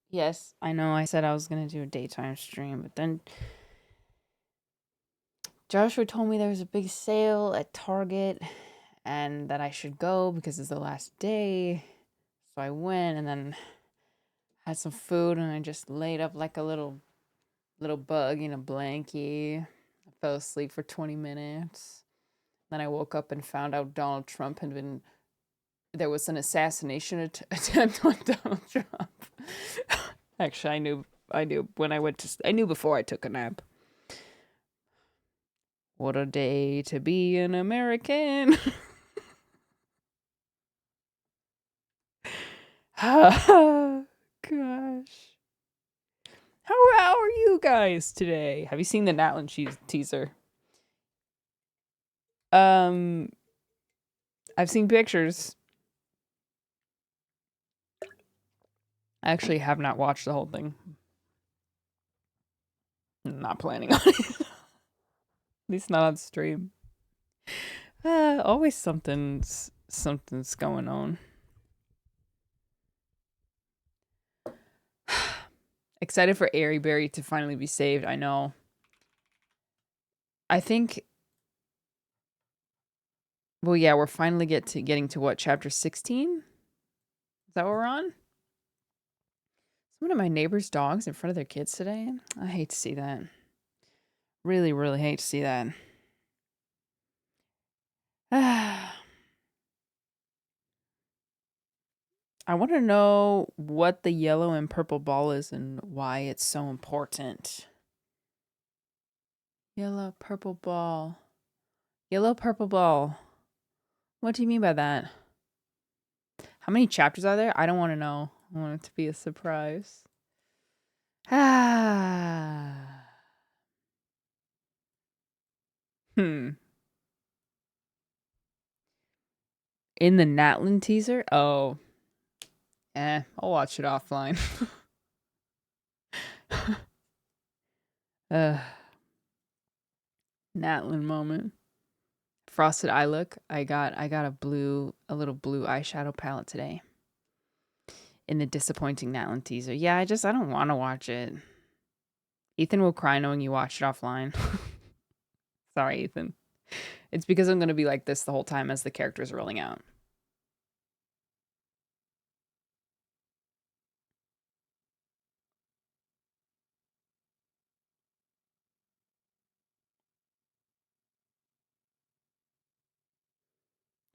Yes, I know I said I was going to do a daytime stream, but then Joshua told me there was a big sale at Target and that I should go because it's the last day. So I went and then had some food and I just laid up like a little bug in a blankie. I fell asleep for 20 minutes. Then I woke up and found out Donald Trump had been there was an assassination attempt on Donald Trump. Actually, I knew when I knew before I took a nap. What a day to be an American. Gosh. How are you guys today? Have you seen the natlan teaser? Um, I've seen pictures. I actually have not watched the whole thing. I'm not planning on it. At least not on stream. Always something's going on. Excited for Airyberry to finally be saved. I know. I think. Well, yeah, we're finally getting to what, chapter 16? Is that what we're on? One of my neighbor's dogs in front of their kids today. I hate to see that. Really, really hate to see that. I want to know what the yellow and purple ball is and why it's so important. Yellow, purple ball. Yellow, purple ball. What do you mean by that? How many chapters are there? I don't want to know. I want it to be a surprise. Hmm. In the natlan teaser? Oh. I'll watch it offline. Natlan moment. Frosted eye look. I got a little blue eyeshadow palette today. In the disappointing natlan teaser. Yeah, I don't want to watch it. Ethan will cry knowing you watched it offline. Sorry, Ethan. It's because I'm gonna be like this the whole time as the character's rolling out.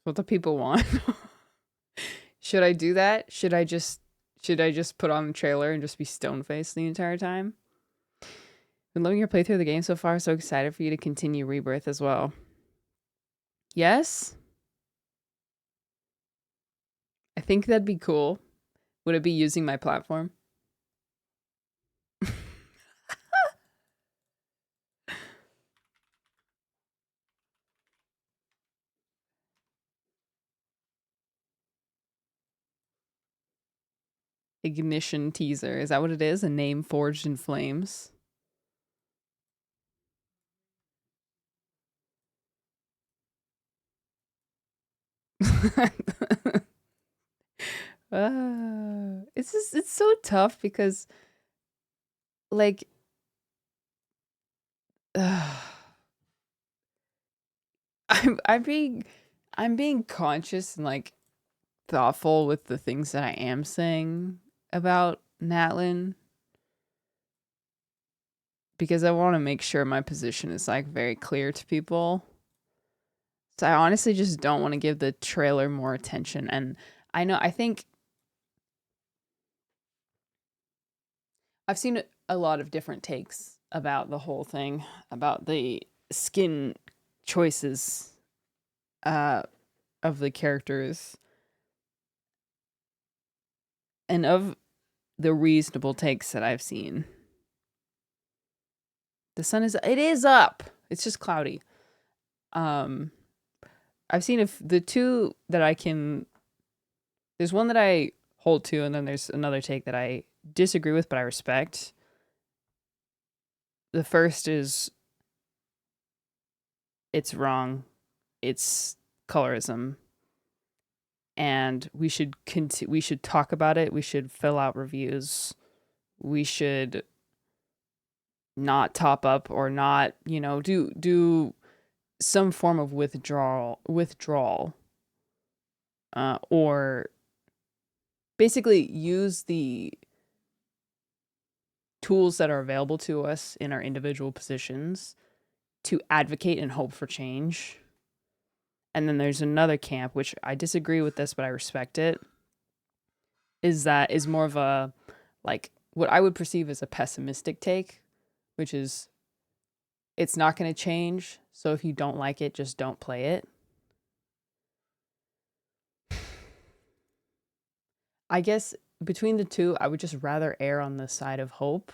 What the people want. Should I do that? Should I just put on the trailer and just be stone faced the entire time? Been loving your playthrough of the game so far. So excited for you to continue Rebirth as well. Yes? I think that'd be cool. Would it be using my platform? Ignition teaser. Is that what it is? A name forged in flames? It's so tough because like I'm being conscious and like thoughtful with the things that I am saying about natlan because I want to make sure my position is like very clear to people. So I honestly just don't want to give the trailer more attention. And I think I've seen a lot of different takes about the whole thing, about the skin choices uh, of the characters, and of the reasonable takes that I've seen. The sun is up. It's just cloudy. I've seen the two that I can. There's one that I hold to, and then there's another take that I disagree with, but I respect. The first is it's wrong. It's colorism. And we should talk about it. We should fill out reviews we should not top up or not, do some form of withdrawal, or basically use the tools that are available to us in our individual positions to advocate and hope for change. And then there's another camp, which I disagree with this, but I respect it, is more of a, like, what I would perceive as a pessimistic take, which is it's not going to change. So if you don't like it, just don't play it. I guess between the two, I would just rather err on the side of hope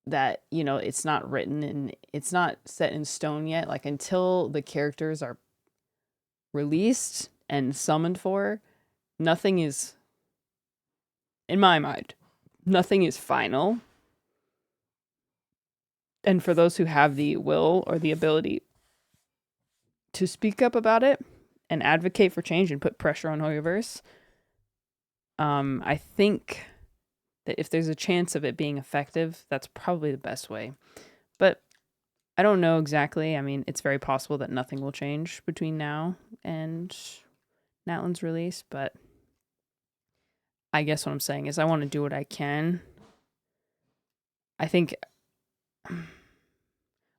that, it's not written and it's not set in stone yet. Like, until the characters are released and summoned for, nothing is, in my mind, nothing is final. And for those who have the will or the ability to speak up about it and advocate for change and put pressure on Hoyoverse, I think that if there's a chance of it being effective, that's probably the best way. But I don't know exactly. I mean, it's very possible that nothing will change between now and Natlan's release, but I guess what I'm saying is I want to do what I can. I think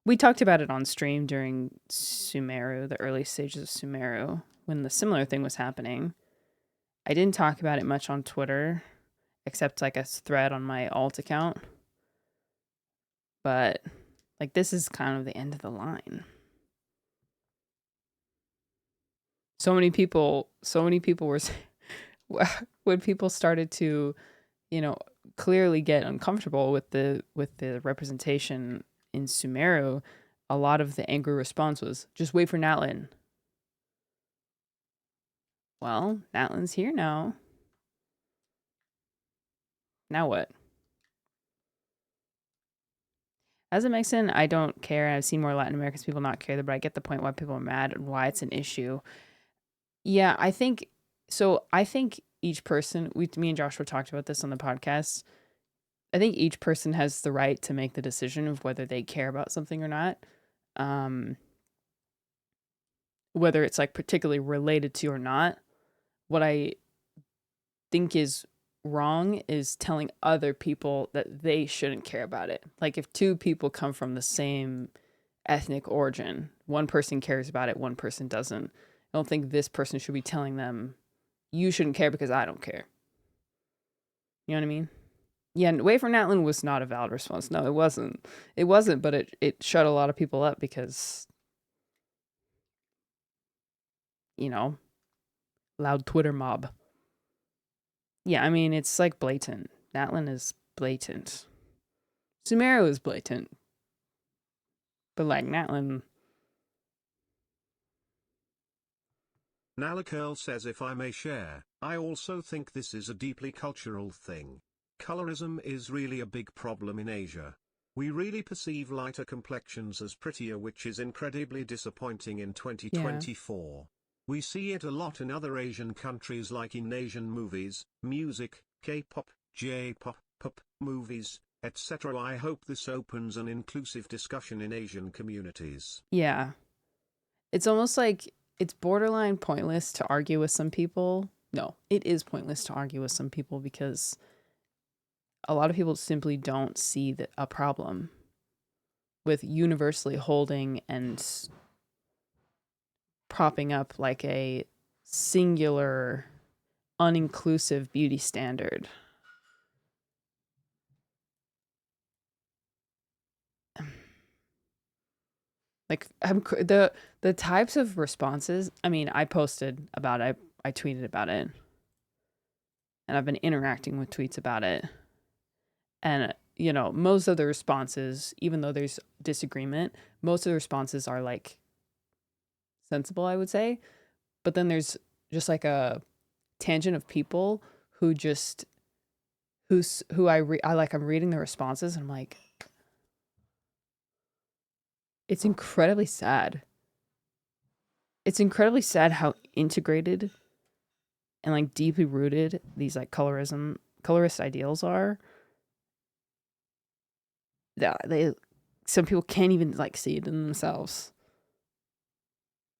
we talked about it on stream during Sumeru, the early stages of Sumeru, when the similar thing was happening. I didn't talk about it much on Twitter, except like a thread on my alt account. But like, this is kind of the end of the line. So many people were when people started to, clearly get uncomfortable with the representation in Sumeru, a lot of the angry response was, just wait for Natlan. Well, Natlan's here now. Now what? As a Mexican, I don't care. I've seen more Latin American people not care, but I get the point why people are mad and why it's an issue. Yeah, I think so. I think each person, me and Joshua talked about this on the podcast. I think each person has the right to make the decision of whether they care about something or not. Whether it's like particularly related to or not. What I think is wrong is telling other people that they shouldn't care about it. Like, if two people come from the same ethnic origin, one person cares about it, one person doesn't. I don't think this person should be telling them, you shouldn't care because I don't care. You know what I mean? Yeah, and wait for Natlan was not a valid response. No, it wasn't. It wasn't, but it shut a lot of people up because, loud Twitter mob. Yeah, I mean, it's like blatant. Natlan is blatant. Sumeru is blatant. But like Natlan. Nalacurl says, if I may share, I also think this is a deeply cultural thing. Colorism is really a big problem in Asia. We really perceive lighter complexions as prettier, which is incredibly disappointing in 2024. Yeah. We see it a lot in other Asian countries, like in Asian movies, music, K-pop, J-pop, pop, movies, etc. I hope this opens an inclusive discussion in Asian communities. Yeah. It's almost like it's borderline pointless to argue with some people. No, it is pointless to argue with some people because a lot of people simply don't see a problem with universally holding and propping up like a singular, uninclusive beauty standard. Like, the types of responses, I mean, I posted about it, I tweeted about it, and I've been interacting with tweets about it. And, most of the responses, even though there's disagreement, most of the responses are like sensible, I would say. But then there's just like a tangent of people who just, I'm reading the responses and I'm like, it's incredibly sad. It's incredibly sad how integrated and like deeply rooted these like colorism colorist ideals are, that some people can't even like see it in themselves.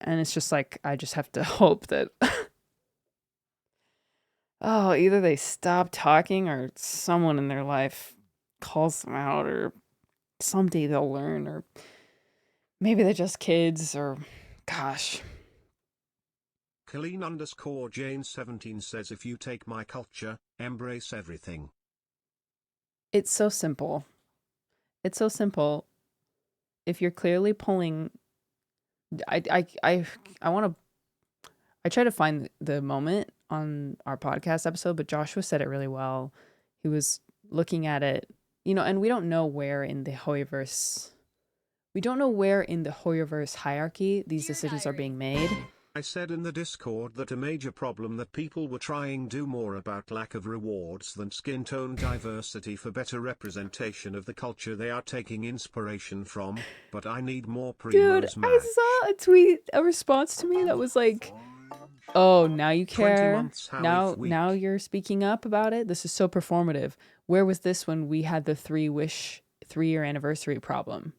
And it's just like, I just have to hope that oh, either they stop talking or someone in their life calls them out, or someday they'll learn, or maybe they're just kids, or gosh. Colleen _ Jane 17 says, if you take my culture, embrace everything. It's so simple. It's so simple. If you're clearly pulling, I want to. I try to find the moment on our podcast episode, but Joshua said it really well. He was looking at it, and we don't know where in the Hoyoverse hierarchy these decisions are being made. I said in the Discord that a major problem that people were trying do more about lack of rewards than skin tone diversity for better representation of the culture they are taking inspiration from, but I need more Dude, Primrose Match. I saw a response to me that was like, oh, now you care? Now you're speaking up about it? This is so performative. Where was this when we had the 3-year anniversary problem?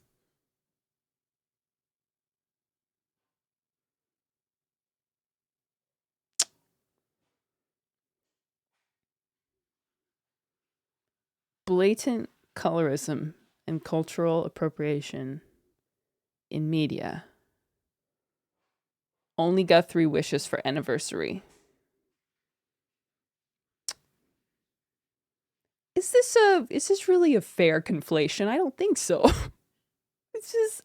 Blatant colorism and cultural appropriation in media only got 3 wishes for anniversary. Is this really a fair conflation? I don't think so. It's just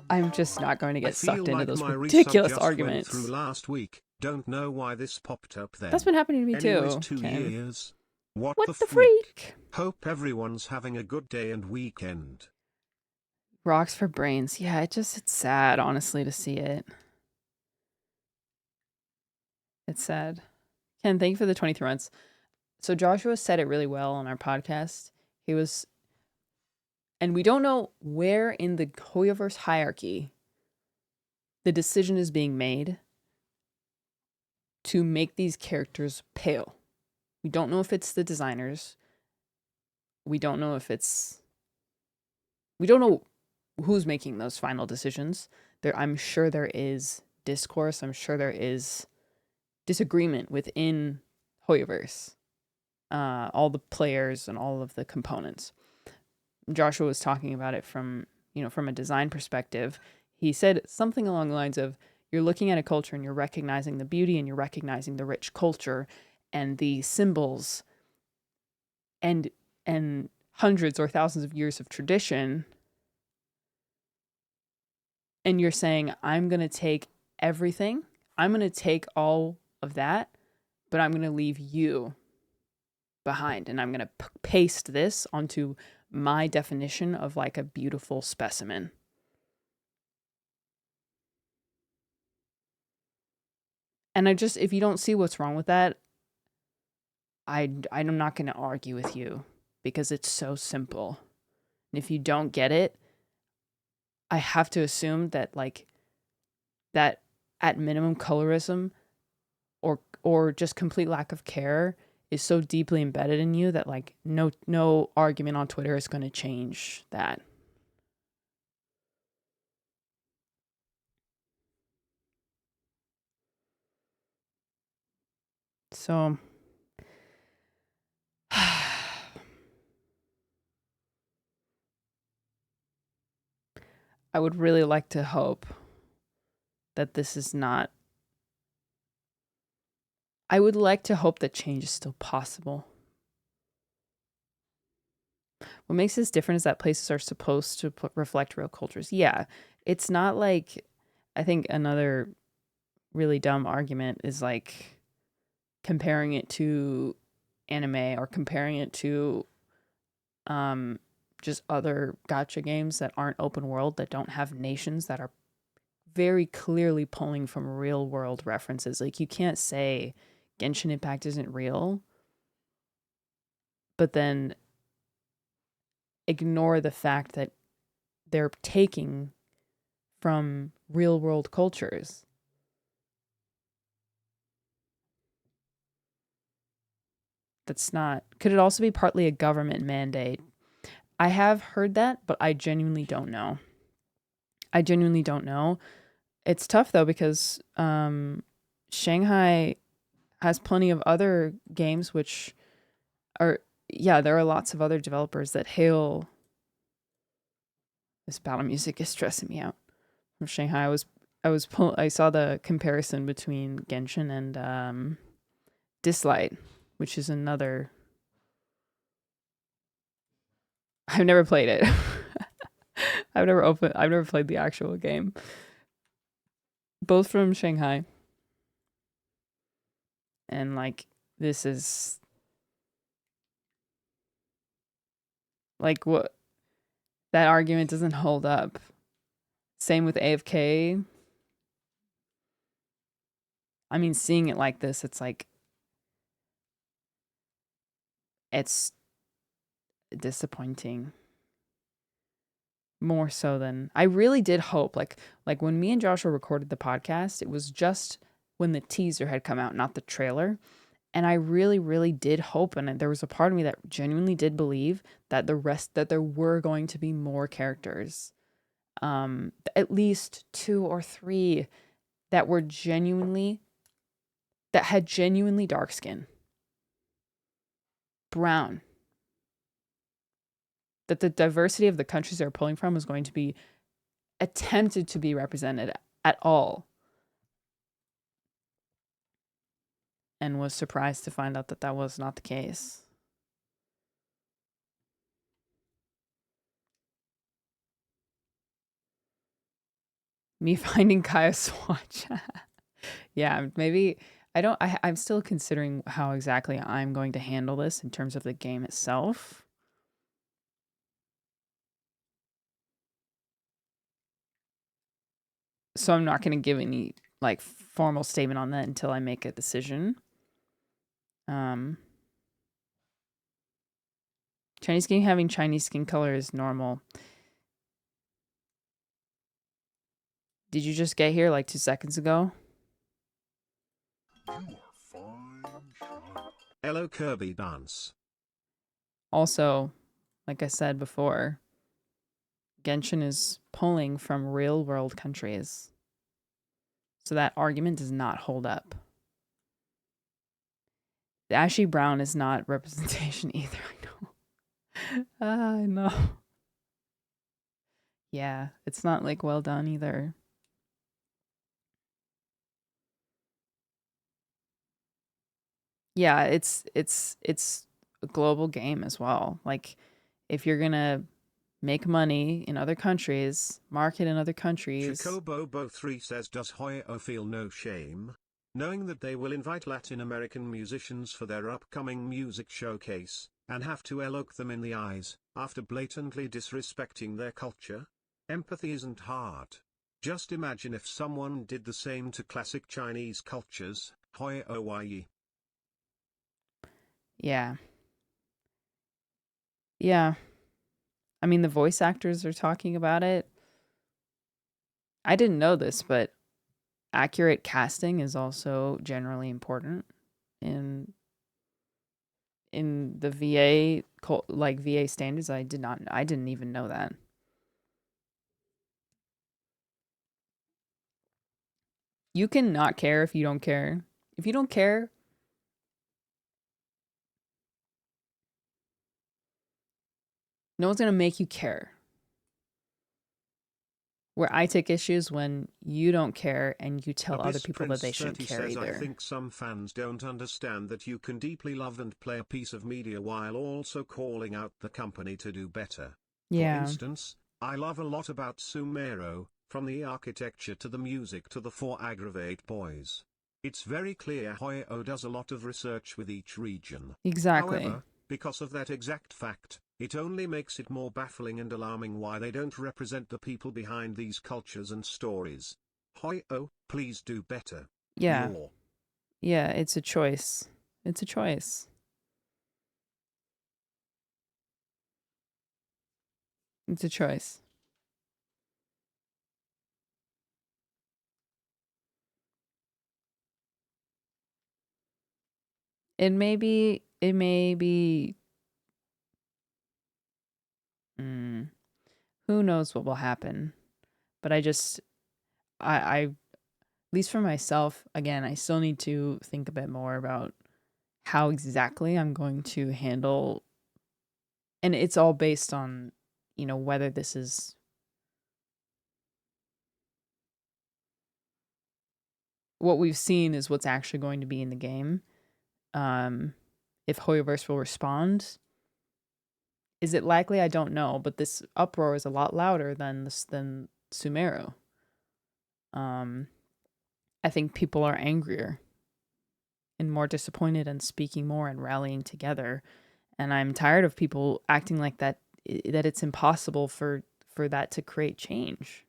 I'm just not going to get sucked into those ridiculous arguments. Through last week. Don't know why this popped up then. That's been happening to me Anyways, too. 2 years. What the freak? Hope everyone's having a good day and weekend. Rocks for brains. Yeah, it's sad, honestly, to see it. It's sad. Ken, thank you for the 23 months. So Joshua said it really well on our podcast. And we don't know where in the Hoyoverse hierarchy the decision is being made to make these characters pale. We don't know if it's the designers. We don't know who's making those final decisions. I'm sure there is discourse. I'm sure there is disagreement within Hoyoverse. All the players and all of the components. Joshua was talking about it from a design perspective. He said something along the lines of, you're looking at a culture and you're recognizing the beauty and you're recognizing the rich culture and the symbols and hundreds or thousands of years of tradition. And you're saying, I'm going to take everything. I'm going to take all of that, but I'm going to leave you behind. And I'm going to paste this onto my definition of like a beautiful specimen. And if you don't see what's wrong with that, I'm not going to argue with you because it's so simple. And if you don't get it, I have to assume that that at minimum colorism or just complete lack of care is so deeply embedded in you that no argument on Twitter is going to change that. So I would really like to hope that this is not. I would like to hope that change is still possible. What makes this different is that places are supposed to reflect real cultures. Yeah, it's not like, I think another really dumb argument is like comparing it to anime or comparing it to just other gacha games that aren't open world, that don't have nations, that are very clearly pulling from real world references. Like, you can't say Genshin Impact isn't real, but then ignore the fact that they're taking from real world cultures. that's not. Could it also be partly a government mandate? I have heard that, but I genuinely don't know. I genuinely don't know. It's tough though because Shanghai has plenty of other games which are, yeah, there are lots of other developers that hail. This battle music is stressing me out. From Shanghai, I saw the comparison between Genshin and Dislight, which is another. I've never played it. I've never played the actual game. Both from Shanghai. And like this is like what that argument doesn't hold up. Same with AFK. I mean, seeing it like this, it's like it's disappointing. More so than I really did hope. Like when me and Joshua recorded the podcast, it was just when the teaser had come out, not the trailer. And I really, really did hope, and there was a part of me that genuinely did believe that that there were going to be more characters, at least 2 or 3 that were that had genuinely dark skin, brown. That the diversity of the countries they're pulling from was going to be attempted to be represented at all. And was surprised to find out that that was not the case. Me finding Kaya Swatch. Yeah, maybe I'm still considering how exactly I'm going to handle this in terms of the game itself. So I'm not going to give any like formal statement on that until I make a decision. Chinese skin having Chinese skin color is normal. Did you just get here like 2 seconds ago? You are fine, China. Hello, Kirby dance. Also, like I said before, Genshin is pulling from real world countries. So that argument does not hold up. The ashy brown is not representation either, I know. I know. Yeah, it's not like well done either. Yeah, it's a global game as well. Like if you're going to make money in other countries, market in other countries. Chocobo3 says, does Hoyo feel no shame, knowing that they will invite Latin American musicians for their upcoming music showcase, and have to look them in the eyes, after blatantly disrespecting their culture? Empathy isn't hard. Just imagine if someone did the same to classic Chinese cultures, Hoyo. Yeah. Yeah. I mean, the voice actors are talking about it. I didn't know this, but accurate casting is also generally important in the VA like VA standards. I didn't even know that. You can not care if you don't care. If you don't care, no one's going to make you care. Where I take issues when you don't care and you tell other people that they shouldn't care says, either. I think some fans don't understand that you can deeply love and play a piece of media while also calling out the company to do better. Yeah. For instance, I love a lot about Sumero, from the architecture to the music to the 4 aggravate boys. It's very clear Hoyo does a lot of research with each region. Exactly. However, because of that exact fact, it only makes it more baffling and alarming why they don't represent the people behind these cultures and stories. Hoyo, please do better. Yeah. Yeah, it's a choice. It's a choice. It's a choice. It may be it may be, mm, who knows what will happen. But at least for myself, again, I still need to think a bit more about how exactly I'm going to handle, and it's all based on, whether this is what we've seen is what's actually going to be in the game. Um, if Hoyoverse will respond, is it likely? I don't know, but this uproar is a lot louder than Sumeru. Um, I think people are angrier and more disappointed and speaking more and rallying together. And I'm tired of people acting like that it's impossible for that to create change.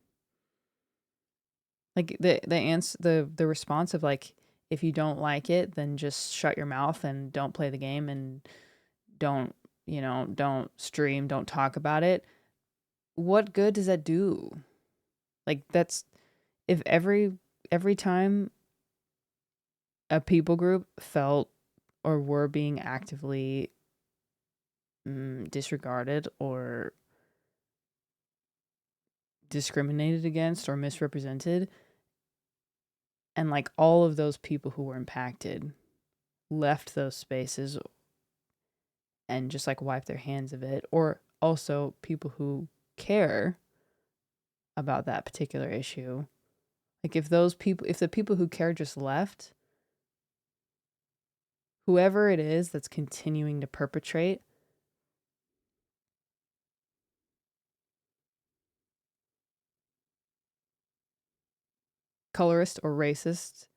Like the answer, the response of like, if you don't like it, then just shut your mouth and don't play the game and don't, don't stream, don't talk about it. What good does that do? Like that's if every time a people group felt or were being actively disregarded or discriminated against or misrepresented, and like all of those people who were impacted left those spaces and just like wipe their hands of it, or also people who care about that particular issue, like if the people who care just left, whoever it is that's continuing to perpetrate colorist or racist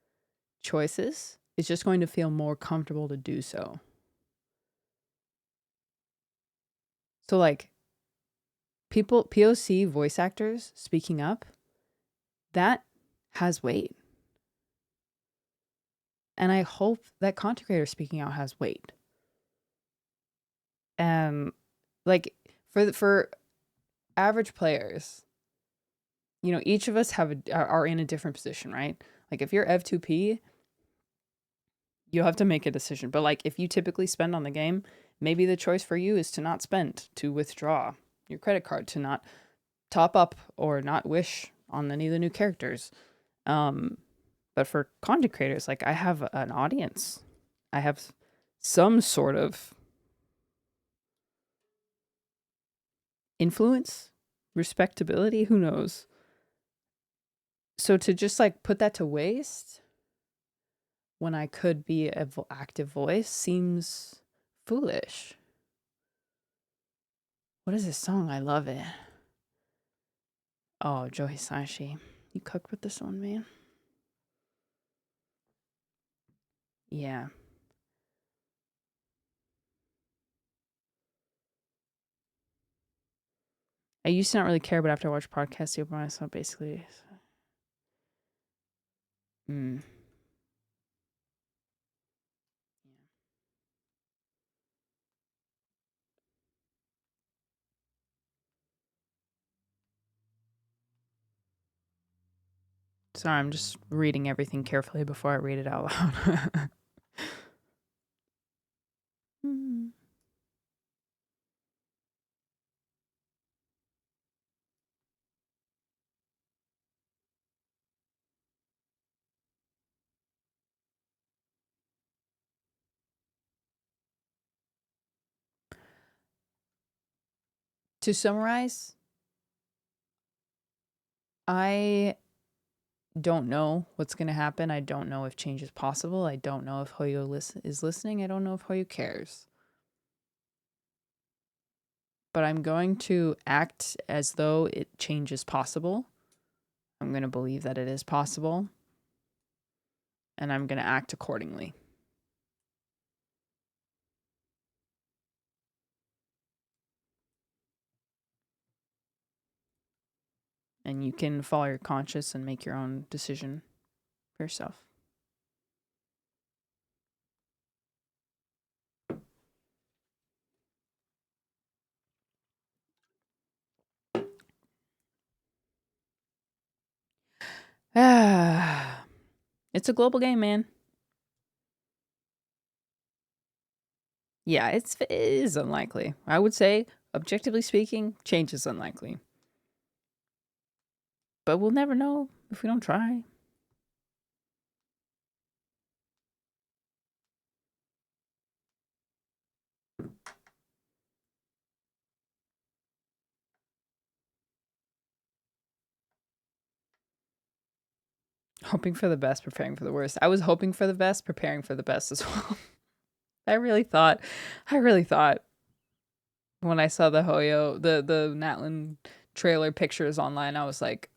choices is just going to feel more comfortable to do so. So like people, POC voice actors speaking up, that has weight. And I hope that content creator speaking out has weight. Like for average players, each of us are in a different position, right? Like if you're Ev2P, you have to make a decision. But like if you typically spend on the game, maybe the choice for you is to not spend, to withdraw your credit card, to not top up or not wish on any of the new characters. But for content creators, like I have an audience. I have some sort of influence, respectability, who knows. So to just like put that to waste when I could be an active voice seems foolish. What is this song? I love it. Oh, Joe Hisashi. You cooked with this one, man? Yeah. I used to not really care, but after I watched podcasts, you open myself basically. Mm. Sorry, I'm just reading everything carefully before I read it out loud. To summarize, I don't know what's going to happen. I don't know if change is possible. I don't know if Hoyo is listening. I don't know if Hoyo cares. But I'm going to act as though change is possible. I'm going to believe that it is possible. And I'm going to act accordingly. And you can follow your conscience and make your own decision for yourself. It's a global game, man. Yeah, it is unlikely. I would say, objectively speaking, change is unlikely. But we'll never know if we don't try. Hoping for the best, preparing for the worst. I was hoping for the best, preparing for the best as well. I really thought when I saw the Hoyo, the Natlan trailer pictures online, I was like,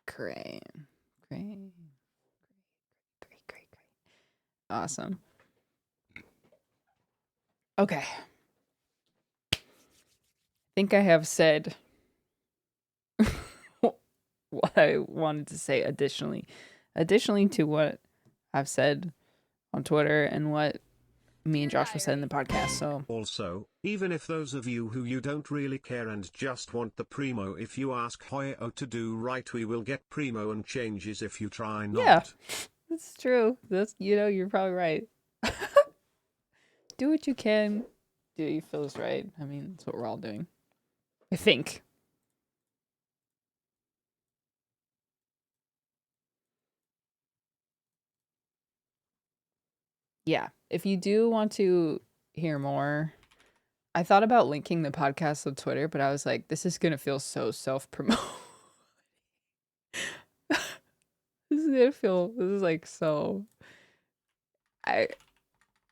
great, great, great, great, great. Awesome. Okay. I think I have said what I wanted to say additionally to what I've said on Twitter and what me and Joshua said in the podcast. So Also, even if those of you who you don't really care and just want the primo, if you ask Hoyo to do right, we will get primo and changes if you try not. yeah, that's true. That's, you're probably right. Do what you can. Do what you feel is right. I mean, that's what we're all doing, I think. Yeah. If you do want to hear more, I thought about linking the podcast on Twitter, but I was like, this is gonna feel so self-promote. This is like so I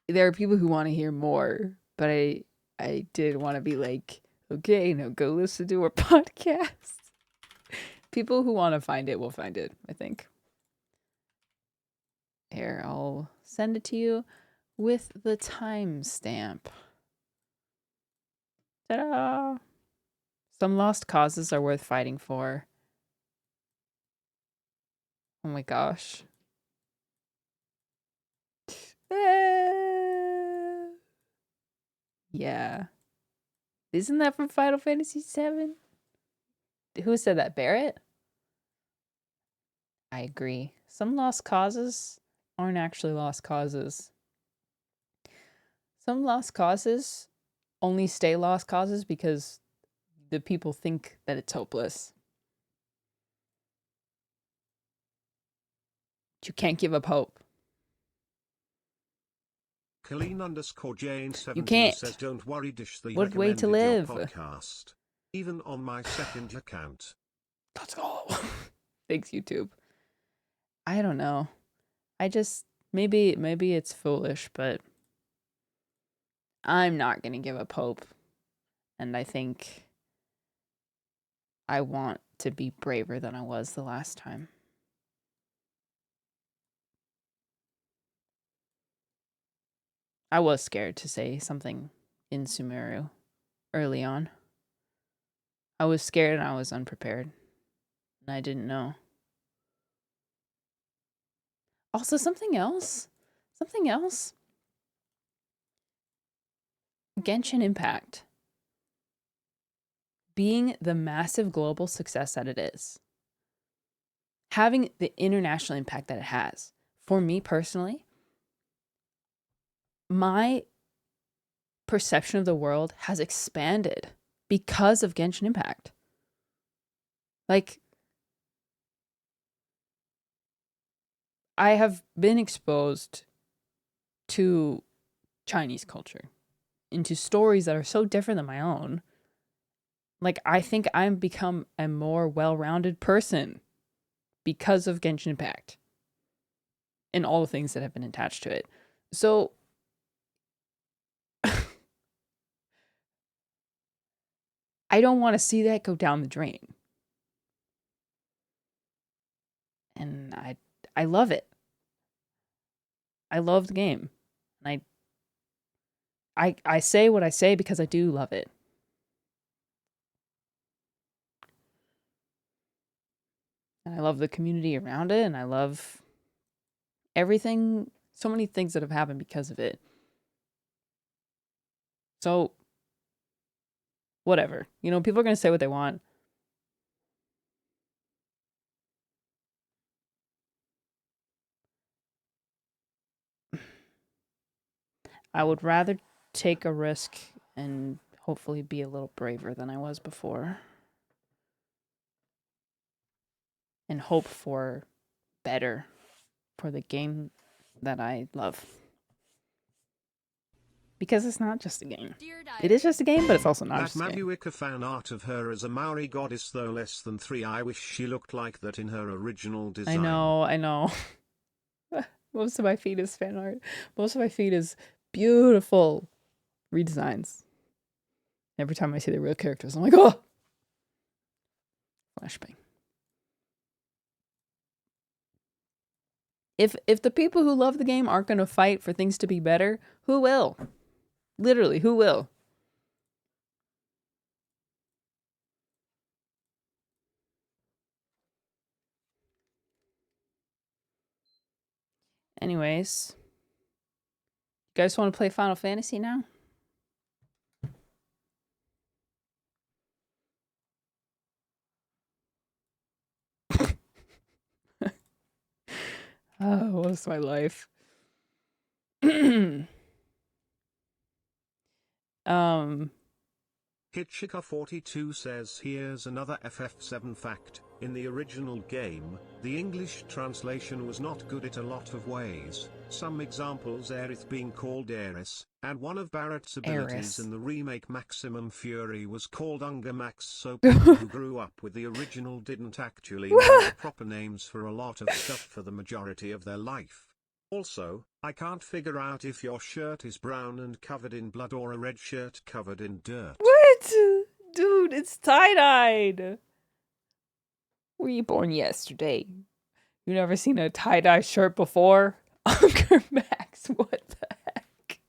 there are people who want to hear more, but I did want to be like, okay, now go listen to our podcast. People who want to find it will find it, I think. Here, I'll send it to you with the timestamp. Ta-da! Some lost causes are worth fighting for. Oh my gosh. Yeah. Isn't that from Final Fantasy VII? Who said that? Barrett? I agree. Some lost causes aren't actually lost causes. Some lost causes only stay lost causes because the people think that it's hopeless. But you can't give up hope. Colleen_Jane17 You can't. says, don't worry, Dish, they What way to recommended your live? podcast. Even on my second account. Let's go. Thanks, YouTube. I don't know. I just maybe it's foolish, but I'm not gonna give up hope. And I think I want to be braver than I was the last time. I was scared to say something in Sumeru early on. I was scared and I was unprepared. And I didn't know. Also, something else. Genshin Impact. Being the massive global success that it is. Having the international impact that it has. For me personally, my perception of the world has expanded because of Genshin Impact. Like, I have been exposed to Chinese culture, into stories that are so different than my own. Like, I think I'm become a more well-rounded person because of Genshin Impact and all the things that have been attached to it. So I don't want to see that go down the drain. And I love it. I love the game. And I say what I say because I do love it. And I love the community around it, and I love everything, so many things that have happened because of it. So, whatever. People are going to say what they want. I would rather take a risk and hopefully be a little braver than I was before. And hope for better for the game that I love. Because it's not just a game. It is just a game, but it's also not just a game. That Mabuika fan art of her as a Maori goddess, though less than 3. I wish she looked like that in her original design. I know. Most of my feed is fan art. Most of my feed is beautiful redesigns. Every time I see the real characters, I'm like, oh! Flashbang. If the people who love the game aren't going to fight for things to be better, who will? Literally, who will? Anyways, you guys want to play Final Fantasy now? Oh, what's my life? Hitchhiker42 says here's another FF7 fact. In the original game, the English translation was not good in a lot of ways. Some examples: Aerith being called Aeris, and one of Barrett's abilities in the remake Maximum Fury was called Unger Max, so people who grew up with the original didn't actually know the proper names for a lot of stuff for the majority of their life. Also, I can't figure out if your shirt is brown and covered in blood or a red shirt covered in dirt. What? Dude, it's tie-dyed. Were you born yesterday? You never seen a tie-dye shirt before? Uncle Max, what the heck?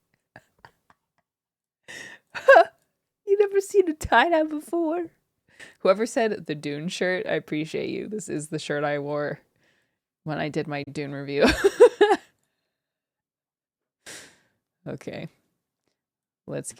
You never seen a tie-dye before? Whoever said the Dune shirt, I appreciate you. This is the shirt I wore when I did my Dune review. Okay. Let's